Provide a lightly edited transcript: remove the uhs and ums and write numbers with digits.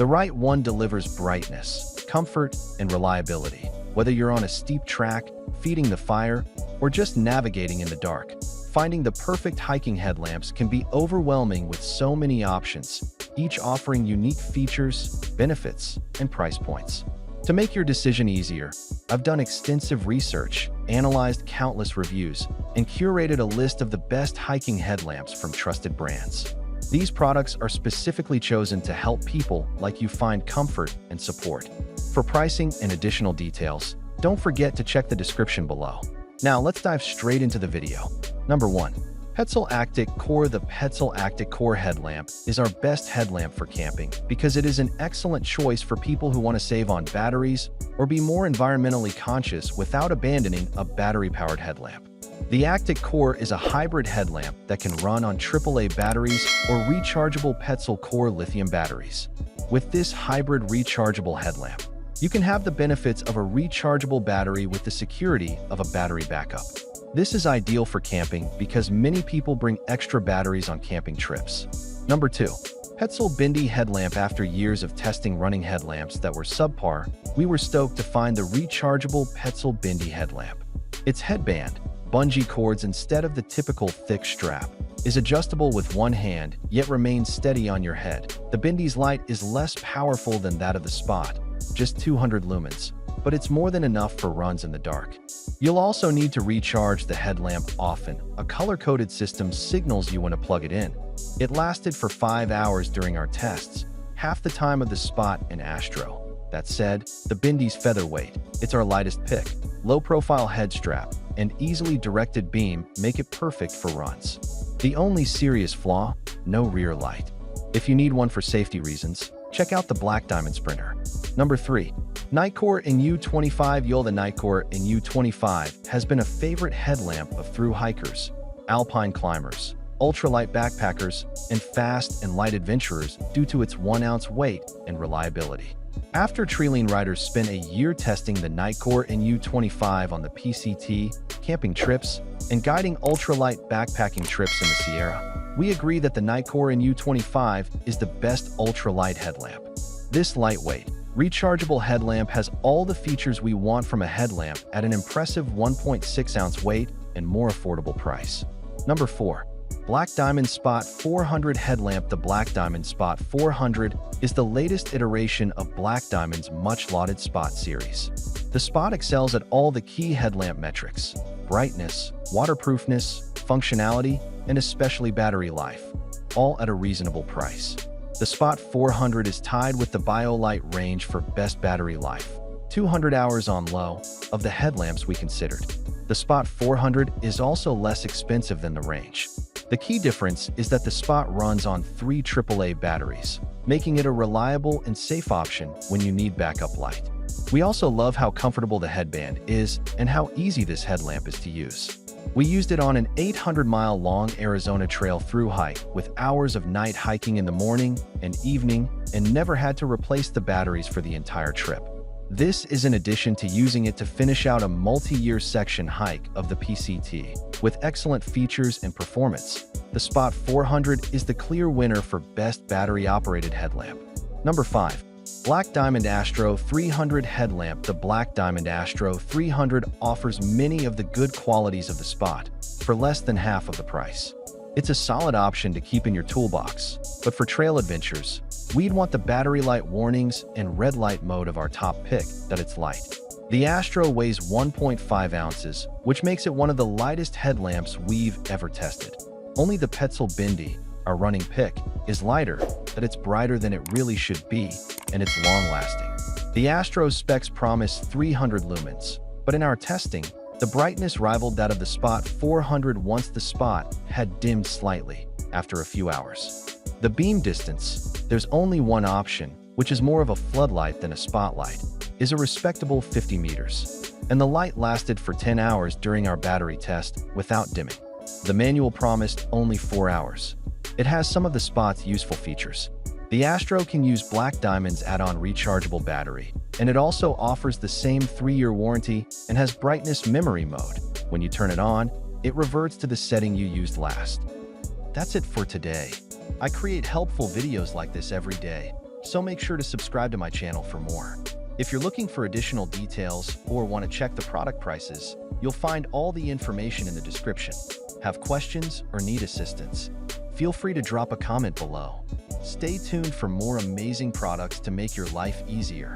The right one delivers brightness, comfort, and reliability. Whether you're on a steep track, feeding the fire, or just navigating in the dark, finding the perfect hiking headlamps can be overwhelming with so many options, each offering unique features, benefits, and price points. To make your decision easier, I've done extensive research, analyzed countless reviews, and curated a list of the best hiking headlamps from trusted brands. These products are specifically chosen to help people like you find comfort and support. For pricing and additional details, don't forget to check the description below. Now let's dive straight into the video. Number 1. Petzl Actic Core. The Petzl Actic Core headlamp is our best headlamp for camping because it is an excellent choice for people who want to save on batteries or be more environmentally conscious without abandoning a battery-powered headlamp. The Actic Core is a hybrid headlamp that can run on AAA batteries or rechargeable Petzl Core lithium batteries. With this hybrid rechargeable headlamp, you can have the benefits of a rechargeable battery with the security of a battery backup. This is ideal for camping because many people bring extra batteries on camping trips. Number 2. Petzl Bindi Headlamp. After years of testing running headlamps that were subpar, we were stoked to find the rechargeable Petzl Bindi headlamp. Its headband, bungee cords instead of the typical thick strap, is adjustable with one hand, yet remains steady on your head. The Bindi's light is less powerful than that of the Spot, just 200 lumens, but it's more than enough for runs in the dark. You'll also need to recharge the headlamp often. A color-coded system signals you when to plug it in. It lasted for 5 hours during our tests, half the time of the Spot and Astro. That said, the Bindi's featherweight, it's our lightest pick, low-profile head strap, and easily directed beam make it perfect for runs. The only serious flaw? No rear light. If you need one for safety reasons, check out the Black Diamond Sprinter. Number 3. Nightcore NU25. The Nightcore NU25 has been a favorite headlamp of thru hikers, alpine climbers, ultralight backpackers, and fast and light adventurers due to its 1-ounce weight and reliability. After trailing riders spent a year testing the Nightcore NU25 on the PCT, camping trips, and guiding ultralight backpacking trips in the Sierra, we agree that the Nightcore NU25 is the best ultralight headlamp. This lightweight, rechargeable headlamp has all the features we want from a headlamp at an impressive 1.6-ounce weight and more affordable price. Number 4. Black Diamond Spot 400 Headlamp. The Black Diamond Spot 400 is the latest iteration of Black Diamond's much-lauded Spot series. The Spot excels at all the key headlamp metrics: brightness, waterproofness, functionality, and especially battery life, all at a reasonable price. The Spot 400 is tied with the BioLite range for best battery life, 200 hours on low, of the headlamps we considered. The Spot 400 is also less expensive than the range. The key difference is that the Spot runs on 3 AAA batteries, making it a reliable and safe option when you need backup light. We also love how comfortable the headband is and how easy this headlamp is to use. We used it on an 800-mile-long Arizona trail through hike with hours of night hiking in the morning and evening and never had to replace the batteries for the entire trip. This is in addition to using it to finish out a multi-year section hike of the PCT. With excellent features and performance, the Spot 400 is the clear winner for best battery-operated headlamp. Number 5. Black Diamond Astro 300 Headlamp. The Black Diamond Astro 300 offers many of the good qualities of the Spot for less than half of the price. It's a solid option to keep in your toolbox, but for trail adventures, we'd want the battery light warnings and red light mode of our top pick that it's light. The Astro weighs 1.5 ounces, which makes it one of the lightest headlamps we've ever tested. Only the Petzl Bindi, our running pick, is lighter, but it's brighter than it really should be, and it's long-lasting. The Astro's specs promise 300 lumens, but in our testing, the brightness rivaled that of the Spot 400 once the Spot had dimmed slightly after a few hours. The beam distance, there's only one option, which is more of a floodlight than a spotlight, is a respectable 50 meters, and the light lasted for 10 hours during our battery test without dimming. The manual promised only 4 hours. It has some of the Spot's useful features. The Astro can use Black Diamond's add-on rechargeable battery, and it also offers the same 3-year warranty and has brightness memory mode. When you turn it on, it reverts to the setting you used last. That's it for today. I create helpful videos like this every day. so make sure to subscribe to my channel for more. If you're looking for additional details or want to check the product prices, you'll find all the information in the description. Have questions or need assistance? Feel free to drop a comment below. Stay tuned for more amazing products to make your life easier.